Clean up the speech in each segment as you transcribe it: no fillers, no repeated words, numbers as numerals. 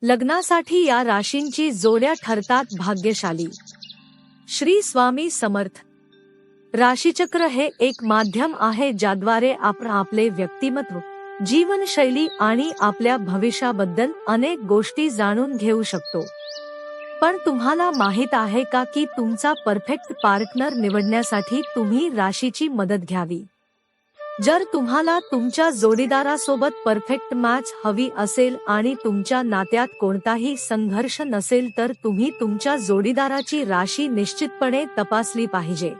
लग्नासाठी या राशींची जोड्या ठरतात भाग्यशाली। श्री स्वामी समर्थ। राशीचक्र हे एक माध्यम आहे ज्याद्वारे आपण आपले व्यक्तिमत्व, जीवनशैली आणि आपल्या भविष्याबद्दल अनेक गोष्टी जाणून घेऊ शकतो। पण तुम्हाला माहित आहे का की तुमचा परफेक्ट पार्टनर निवडण्यासाठी तुम्ही राशीची मदत घ्यावी। जर तुम्हाला तुमच्या जोडीदारासोबत परफेक्ट मॅच हवी असेल आणि तुमच्या नात्यात कोणताही संघर्ष नसेल तर तुम्ही तुमच्या जोडीदाराची राशी निश्चितपणे तपासली पाहिजे।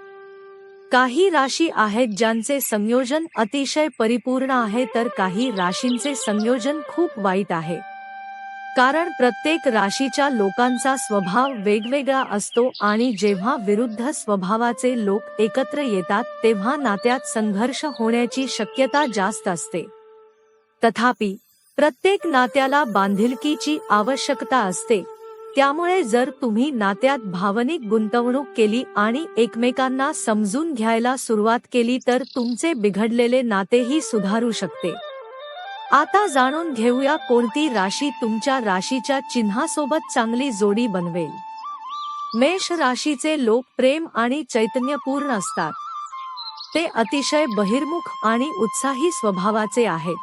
काही राशी आहेत ज्यांचे संयोजन अतिशय परिपूर्ण आहे तर काही राशींचे संयोजन खूप वाईट आहे। कारण प्रत्येक राशीच्या लोकांचा स्वभाव वेगवेगळा असतो आणि जेव्हा विरुद्ध स्वभावाचे लोक एकत्र येतात तेव्हा नात्यात संघर्ष होण्याची शक्यता जास्त असते। तथापि प्रत्येक नात्याला बांधिलकीची आवश्यकता असते, त्यामुळे जर तुम्ही नात्यात भावनिक गुंतवणूक केली आणि एकमेकांना समजून घ्यायला सुरुवात केली तर तुमचे बिघडलेले नातेही सुधारू शकते। आता जाणून घेऊया कोणती राशी तुमच्या राशीच्या चिन्हासोबत चांगली जोडी बनवेल। मेष राशीचे लोक प्रेम आणि चैतन्यपूर्ण असतात। ते अतिशय बहिर्मुख आणि उत्साही स्वभावाचे आहेत।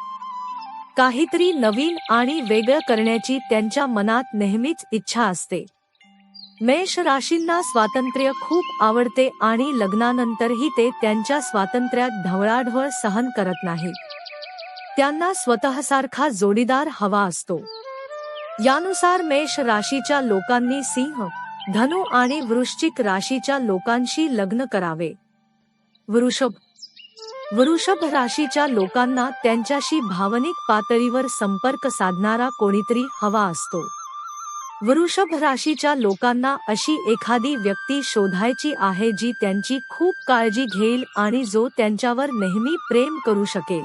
काहीतरी नवीन आणि वेगळं करण्याची त्यांच्या मनात नेहमीच इच्छा असते। मेष राशींना स्वातंत्र्य खूप आवडते आणि लग्नानंतरही ते त्यांच्या स्वातंत्र्यात ढवळाढवळ सहन करत नाहीत। त्यांना स्वतःसारखा जोडीदार हवा असतो। यानुसार मेष राशीच्या लोकांनी सिंह, धनु आणि वृश्चिक राशीच्या लोकांशी लग्न करावे। वृषभ राशीच्या लोकांना त्यांच्याशी भावनिक पातळीवर संपर्क साधणारा कोणीतरी हवा असतो। वृषभ राशीच्या लोकांना अशी एखादी व्यक्ती शोधायची आहे जी त्यांची खूप काळजी घेईल आणि जो त्यांच्यावर नेहमी प्रेम करू शकेल।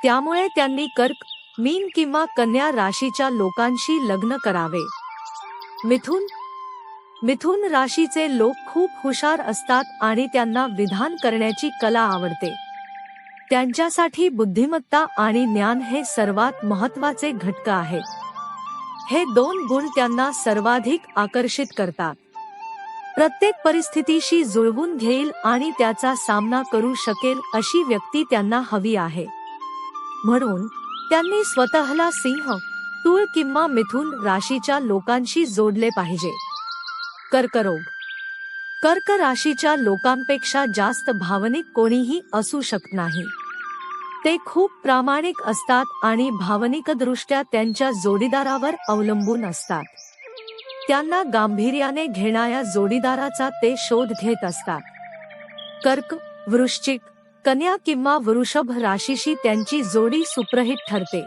त्यामुळे त्यांनी कर्क, मीन किंवा कन्या राशीच्या लोकांशी लग्न करावे। मिथुन राशीचे लोक खूप हुशार असतात आणि त्यांना विधान करण्याची कला आवडते। त्यांच्यासाठी बुद्धिमत्ता आणि ज्ञान हे सर्वात महत्त्वाचे घटक आहेत। हे दोन गुण त्यांना सर्वाधिक आकर्षित करतात। प्रत्येक परिस्थितीशी जुळवून घेईल आणि त्याचा सामना करू शकेल अशी व्यक्ती त्यांना हवी आहे। म्हणून त्यांनी स्वतःला सिंह, तूळ किंवा मिथुन राशीच्या लोकांशी जोडले पाहिजे। कर्क राशीच्या लोकांपेक्षा जास्त भावनिक कोणीही असू शकत नाही। ते खूप प्रामाणिक असतात आणि भावनिकदृष्ट्या त्यांच्या जोडीदारावर अवलंबून असतात। त्यांना गांभीर्याने घेणाऱ्या जोडीदाराचा ते शोध घेत असतात। कर्क, वृश्चिक, कन्या किंवा वृषभ राशीशी त्यांची जोडी सुप्रहित ठरते।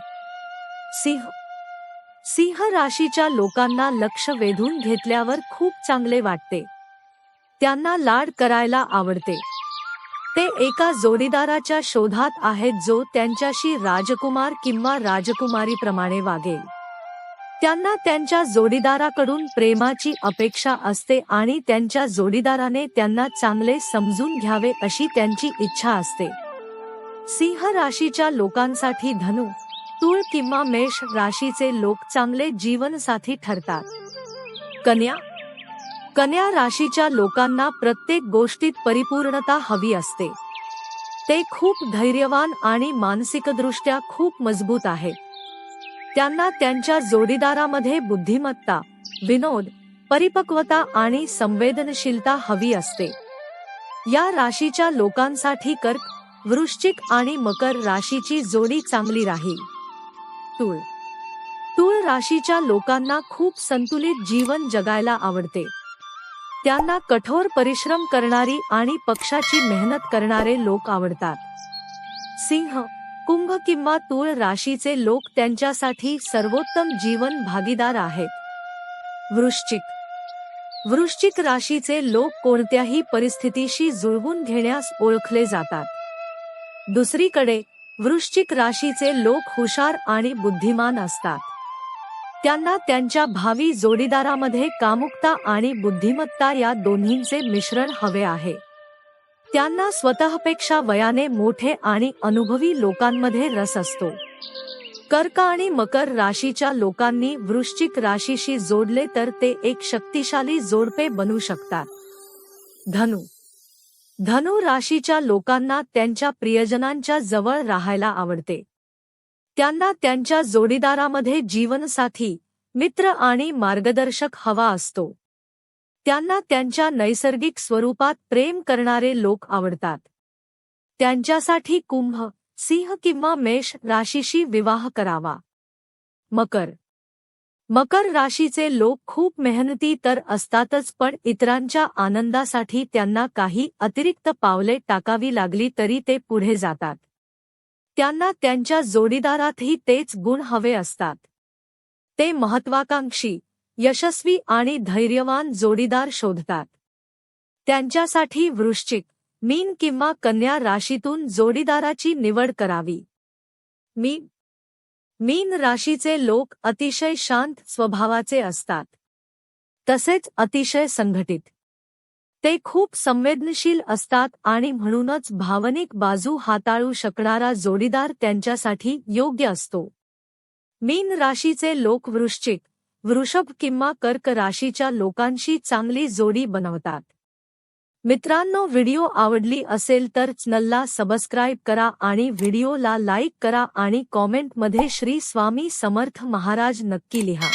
सिंह राशीच्या लोकांना लक्ष वेधून घेतल्यावर खूप चांगले वाटते। त्यांना लाड करायला आवडते। ते एका जोडीदाराच्या शोधात आहेत जो त्यांच्याशी राजकुमार किंवा राजकुमारीप्रमाणे वागेल। त्यांना त्यांच्या जोडीदाराकडून प्रेमाची अपेक्षा असते आणि त्यांच्या जोडीदाराने त्यांना चांगले समजून घ्यावे अशी त्यांची इच्छा असते। सिंह राशीच्या लोकांसाठी धनु, तूळ किंवा मेष राशीचे लोक चांगले जीवनसाथी ठरतात। कन्या राशीच्या लोकांना प्रत्येक गोष्टीत परिपूर्णता हवी असते। ते खूप धैर्यवान आणि मानसिकदृष्ट्या खूप मजबूत आहेत। त्यांना त्यांच्या जोडीदारामध्ये बुद्धिमत्ता, विनोद, परिपक्वता आणि संवेदनशीलता हवी असते। या राशीच्या लोकांसाठी कर्क, वृश्चिक आणि मकर राशीची जोडी चांगली राहील। तूळ राशीच्या लोकांना खूप संतुलित जीवन जगायला आवडते। त्यांना कठोर परिश्रम करणारी आणि पक्षाची मेहनत करणारे लोक आवडतात। सिंह, कुंभ किंवा तूळ राशीचे लोक त्यांच्यासाठी सर्वोत्तम जीवन भागीदार आहेत। वृश्चिक राशीचे लोक कोणत्याही परिस्थितीशी जुळवून घेण्यास ओळखले जातात। दुसरीकडे वृश्चिक राशीचे लोक हुशार आणि बुद्धिमान असतात। त्यांना त्यांच्या भावी जोडीदारामध्ये कामुकता आणि बुद्धिमत्ता या दोन्हींचे मिश्रण हवे आहे। त्यांना स्वतःपेक्षा वयाने मोठे आणि अनुभवी लोकांमध्ये रस असतो। कर्क आणि मकर राशीच्या लोकांनी वृश्चिक राशीशी जोडले तर ते एक शक्तिशाली जोडपे बनू शकतात. धनु राशीच्या लोकांना त्यांच्या प्रियजनांच्या जवळ राहायला आवडते. त्यांना त्यांच्या जोडीदारामध्ये जीवनसाथी, मित्र आणि मार्गदर्शक हवा असतो. त्यांना त्यांच्या नैसर्गिक स्वरूपात प्रेम करणारे लोक आवडतात. त्यांच्यासाठी कुंभ, सिंह किंवा मेष राशीशी विवाह करावा. मकर राशीचे लोक खूप मेहनती तर असतातच, पण इतरांच्या आनंदासाठी त्यांना काही अतिरिक्त पावले टाकावी लागली तरी ते पुढे जातात. त्यांना त्यांच्या जोडीदारातही तेच गुण हवे असतात. ते महत्वाकांक्षी, यशस्वी आणि धैर्यवान जोडीदार शोधतात. त्यांच्यासाठी वृश्चिक, मीन किंवा कन्या राशीतून जोडीदाराची निवड करावी. मीन राशीचे लोक अतिशय शांत स्वभावाचे असतात. तसेच अतिशय संघटित. ते खूप संवेदनशील असतात आणि म्हणूनच भावनिक बाजू हाताळू शकणारा जोडीदार त्यांच्यासाठी योग्य असतो. मीन राशीचे लोक वृश्चिक, वृषभ किंवा कर्क राशीच्या लोकांशी चांगली जोडी बनवतात. मित्रांनो, व्हिडिओ आवडली असेल तर चॅनलला सबस्क्राईब करा आणि व्हिडिओला लाईक करा आणि कॉमेंटमध्ये श्री स्वामी समर्थ महाराज नक्की लिहा.